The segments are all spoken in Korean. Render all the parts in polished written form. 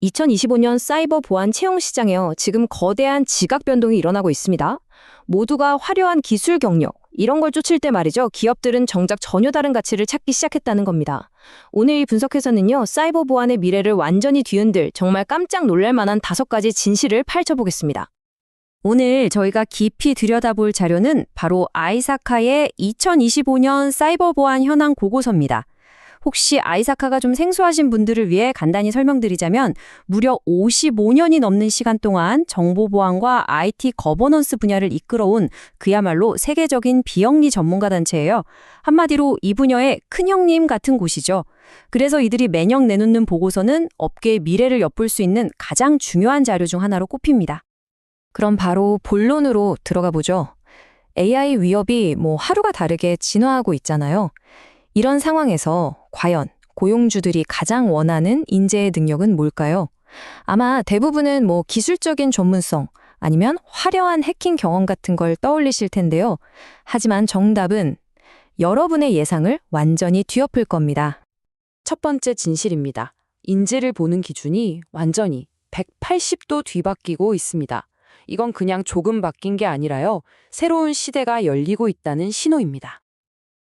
2025년 사이버 보안 채용 시장에요. 지금 거대한 지각 변동이 일어나고 있습니다. 모두가 화려한 기술 경력, 이런 걸 쫓을 때 말이죠. 기업들은 정작 전혀 다른 가치를 찾기 시작했다는 겁니다. 오늘 이 분석에서는요. 사이버 보안의 미래를 완전히 뒤흔들 정말 깜짝 놀랄 만한 5가지 진실을 파헤쳐보겠습니다. 오늘 저희가 깊이 들여다볼 자료는 바로 아이사카의 2025년 사이버 보안 현황 보고서입니다. 혹시 아이사카가 좀 생소하신 분들을 위해 간단히 설명드리자면 무려 55년이 넘는 시간 동안 정보보안과 IT 거버넌스 분야를 이끌어온 그야말로 세계적인 비영리 전문가 단체예요. 한마디로 이 분야의 큰형님 같은 곳이죠. 그래서 이들이 매년 내놓는 보고서는 업계의 미래를 엿볼 수 있는 가장 중요한 자료 중 하나로 꼽힙니다. 그럼 바로 본론으로 들어가 보죠. AI 위협이 하루가 다르게 진화하고 있잖아요. 이런 상황에서 과연 고용주들이 가장 원하는 인재의 능력은 뭘까요? 아마 대부분은 기술적인 전문성 아니면 화려한 해킹 경험 같은 걸 떠올리실 텐데요. 하지만 정답은 여러분의 예상을 완전히 뒤엎을 겁니다. 첫 번째 진실입니다. 인재를 보는 기준이 완전히 180도 뒤바뀌고 있습니다. 이건 그냥 조금 바뀐 게 아니라요. 새로운 시대가 열리고 있다는 신호입니다.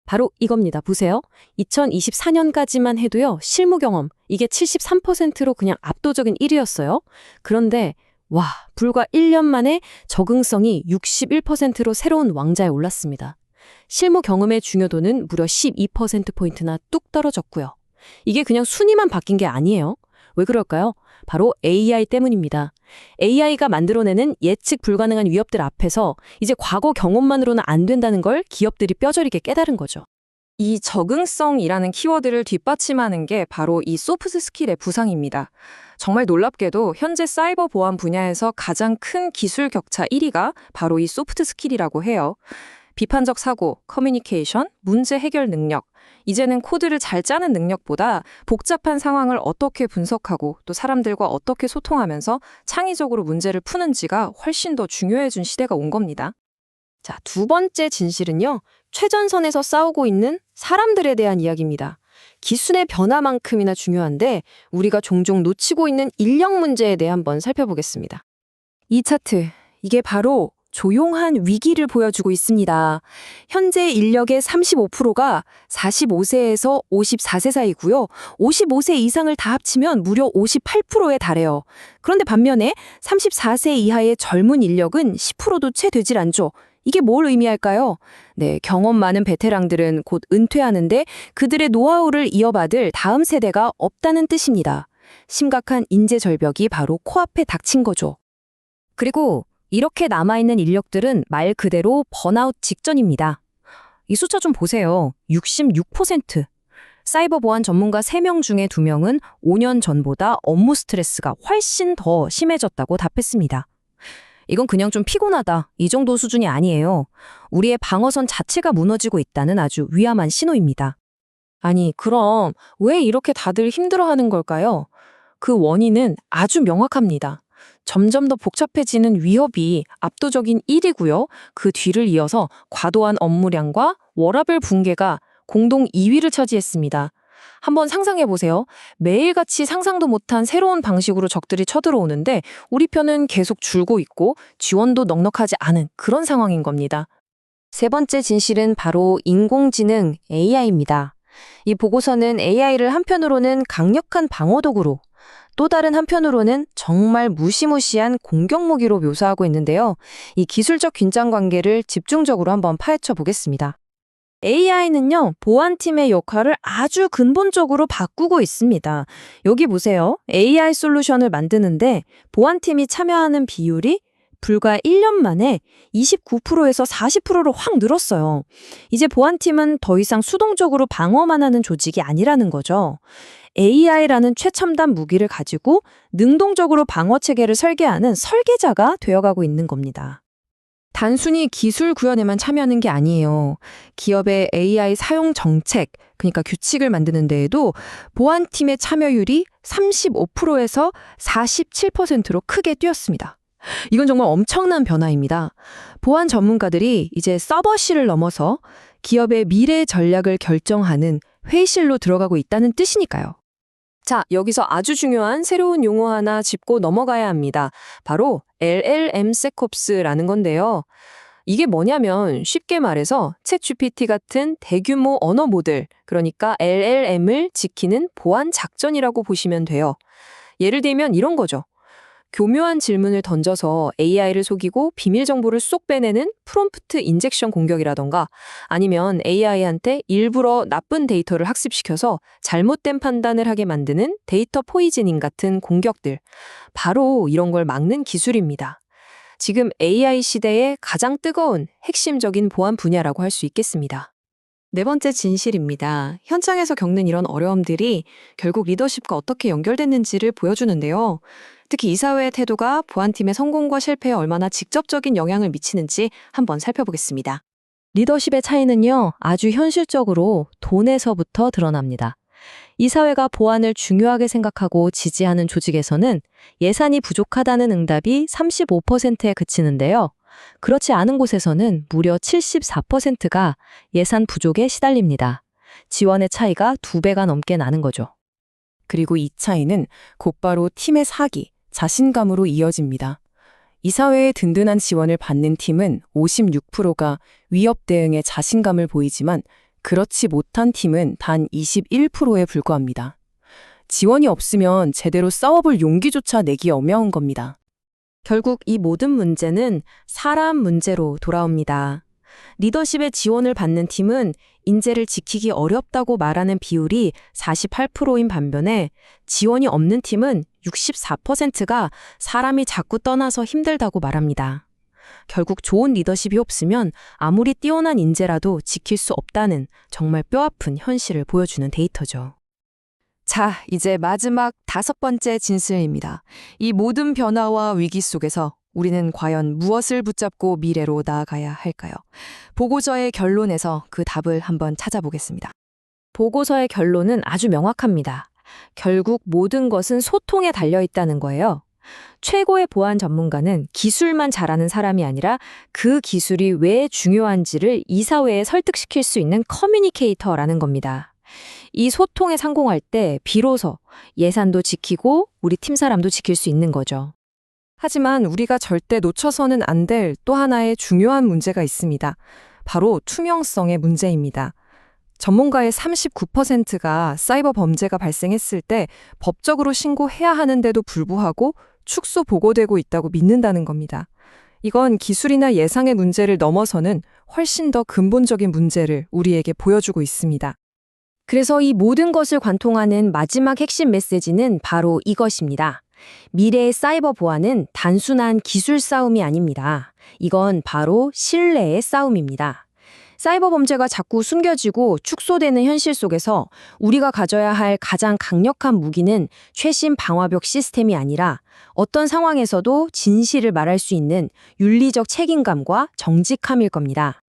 바로 이겁니다. 보세요. 2024년까지만 해도요. 실무 경험, 이게 73%로 그냥 압도적인 1위였어요. 그런데 불과 1년 만에 적응성이 61%로 새로운 왕좌에 올랐습니다. 실무 경험의 중요도는 무려 12%포인트나 뚝 떨어졌고요. 이게 그냥 순위만 바뀐 게 아니에요. 왜 그럴까요? 바로 AI 때문입니다. AI가 만들어내는 예측 불가능한 위협들 앞에서 이제 과거 경험만으로는 안 된다는 걸 기업들이 뼈저리게 깨달은 거죠. 이 적응성이라는 키워드를 뒷받침하는 게 바로 이 소프트 스킬의 부상입니다. 정말 놀랍게도 현재 사이버 보안 분야에서 가장 큰 기술 격차 1위가 바로 이 소프트 스킬이라고 해요. 비판적 사고, 커뮤니케이션, 문제 해결 능력, 이제는 코드를 잘 짜는 능력보다 복잡한 상황을 어떻게 분석하고 또 사람들과 어떻게 소통하면서 창의적으로 문제를 푸는지가 훨씬 더 중요해진 시대가 온 겁니다. 자, 두 번째 진실은요. 최전선에서 싸우고 있는 사람들에 대한 이야기입니다. 기술의 변화만큼이나 중요한데 우리가 종종 놓치고 있는 인력 문제에 대해 한번 살펴보겠습니다. 이 차트, 이게 바로 조용한 위기를 보여주고 있습니다. 현재 인력의 35%가 45세에서 54세 사이고요. 55세 이상을 다 합치면 무려 58%에 달해요. 그런데 반면에 34세 이하의 젊은 인력은 10%도 채 되질 않죠. 이게 뭘 의미할까요? 네, 경험 많은 베테랑들은 곧 은퇴하는데 그들의 노하우를 이어받을 다음 세대가 없다는 뜻입니다. 심각한 인재 절벽이 바로 코앞에 닥친 거죠. 그리고 이렇게 남아있는 인력들은 말 그대로 번아웃 직전입니다. 이 숫자 좀 보세요. 66%. 사이버 보안 전문가 3명 중에 2명은 5년 전보다 업무 스트레스가 훨씬 더 심해졌다고 답했습니다. 이건 그냥 좀 피곤하다, 이 정도 수준이 아니에요. 우리의 방어선 자체가 무너지고 있다는 아주 위험한 신호입니다. 아니, 그럼 왜 이렇게 다들 힘들어하는 걸까요? 그 원인은 아주 명확합니다. 점점 더 복잡해지는 위협이 압도적인 1위고요. 그 뒤를 이어서 과도한 업무량과 워라밸 붕괴가 공동 2위를 차지했습니다. 한번 상상해보세요. 매일같이 상상도 못한 새로운 방식으로 적들이 쳐들어오는데 우리 편은 계속 줄고 있고 지원도 넉넉하지 않은 그런 상황인 겁니다. 세 번째 진실은 바로 인공지능 AI입니다. 이 보고서는 AI를 한편으로는 강력한 방어도구로 또 다른 한편으로는 정말 무시무시한 공격무기로 묘사하고 있는데요. 이 기술적 긴장 관계를 집중적으로 한번 파헤쳐 보겠습니다. AI는요, 보안팀의 역할을 아주 근본적으로 바꾸고 있습니다. 여기 보세요. AI 솔루션을 만드는데 보안팀이 참여하는 비율이 불과 1년 만에 29%에서 40%로 확 늘었어요. 이제 보안팀은 더 이상 수동적으로 방어만 하는 조직이 아니라는 거죠. AI라는 최첨단 무기를 가지고 능동적으로 방어 체계를 설계하는 설계자가 되어가고 있는 겁니다. 단순히 기술 구현에만 참여하는 게 아니에요. 기업의 AI 사용 정책, 그러니까 규칙을 만드는 데에도 보안팀의 참여율이 35%에서 47%로 크게 뛰었습니다. 이건 정말 엄청난 변화입니다. 보안 전문가들이 이제 서버실을 넘어서 기업의 미래 전략을 결정하는 회의실로 들어가고 있다는 뜻이니까요. 자, 여기서 아주 중요한 새로운 용어 하나 짚고 넘어가야 합니다. 바로 LLMSecOps라는 건데요. 이게 뭐냐면 쉽게 말해서 챗GPT 같은 대규모 언어 모델, 그러니까 LLM을 지키는 보안 작전이라고 보시면 돼요. 예를 들면 이런 거죠. 교묘한 질문을 던져서 AI를 속이고 비밀 정보를 쏙 빼내는 프롬프트 인젝션 공격이라던가 아니면 AI한테 일부러 나쁜 데이터를 학습시켜서 잘못된 판단을 하게 만드는 데이터 포이즈닝 같은 공격들. 바로 이런 걸 막는 기술입니다. 지금 AI 시대의 가장 뜨거운 핵심적인 보안 분야라고 할 수 있겠습니다. 네 번째 진실입니다. 현장에서 겪는 이런 어려움들이 결국 리더십과 어떻게 연결됐는지를 보여주는데요. 특히 이사회의 태도가 보안팀의 성공과 실패에 얼마나 직접적인 영향을 미치는지 한번 살펴보겠습니다. 리더십의 차이는요, 아주 현실적으로 돈에서부터 드러납니다. 이사회가 보안을 중요하게 생각하고 지지하는 조직에서는 예산이 부족하다는 응답이 35%에 그치는데요. 그렇지 않은 곳에서는 무려 74%가 예산 부족에 시달립니다. 지원의 차이가 2배가 넘게 나는 거죠. 그리고 이 차이는 곧바로 팀의 사기, 자신감으로 이어집니다. 이사회의 든든한 지원을 받는 팀은 56%가 위협 대응에 자신감을 보이지만 그렇지 못한 팀은 단 21%에 불과합니다. 지원이 없으면 제대로 싸워볼 용기조차 내기 어려운 겁니다. 결국 이 모든 문제는 사람 문제로 돌아옵니다. 리더십의 지원을 받는 팀은 인재를 지키기 어렵다고 말하는 비율이 48%인 반면에 지원이 없는 팀은 64%가 사람이 자꾸 떠나서 힘들다고 말합니다. 결국 좋은 리더십이 없으면 아무리 뛰어난 인재라도 지킬 수 없다는 정말 뼈아픈 현실을 보여주는 데이터죠. 자, 이제 마지막 5번째 진실입니다. 이 모든 변화와 위기 속에서 우리는 과연 무엇을 붙잡고 미래로 나아가야 할까요? 보고서의 결론에서 그 답을 한번 찾아보겠습니다. 보고서의 결론은 아주 명확합니다. 결국 모든 것은 소통에 달려 있다는 거예요. 최고의 보안 전문가는 기술만 잘하는 사람이 아니라 그 기술이 왜 중요한지를 이사회에 설득시킬 수 있는 커뮤니케이터라는 겁니다. 이 소통에 성공할 때 비로소 예산도 지키고 우리 팀 사람도 지킬 수 있는 거죠. 하지만 우리가 절대 놓쳐서는 안 될 또 하나의 중요한 문제가 있습니다. 바로 투명성의 문제입니다. 전문가의 39%가 사이버 범죄가 발생했을 때 법적으로 신고해야 하는데도 불구하고 축소 보고되고 있다고 믿는다는 겁니다. 이건 기술이나 예상의 문제를 넘어서는 훨씬 더 근본적인 문제를 우리에게 보여주고 있습니다. 그래서 이 모든 것을 관통하는 마지막 핵심 메시지는 바로 이것입니다. 미래의 사이버 보안은 단순한 기술 싸움이 아닙니다. 이건 바로 신뢰의 싸움입니다. 사이버 범죄가 자꾸 숨겨지고 축소되는 현실 속에서 우리가 가져야 할 가장 강력한 무기는 최신 방화벽 시스템이 아니라 어떤 상황에서도 진실을 말할 수 있는 윤리적 책임감과 정직함일 겁니다.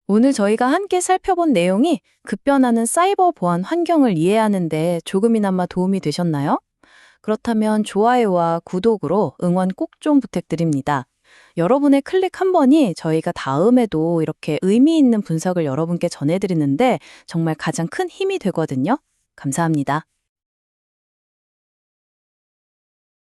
오늘 저희가 함께 살펴본 내용이 급변하는 사이버 보안 환경을 이해하는 데 조금이나마 도움이 되셨나요? 그렇다면 좋아요와 구독으로 응원 꼭 좀 부탁드립니다. 여러분의 클릭 한 번이 저희가 다음에도 이렇게 의미 있는 분석을 여러분께 전해드리는데 정말 가장 큰 힘이 되거든요. 감사합니다.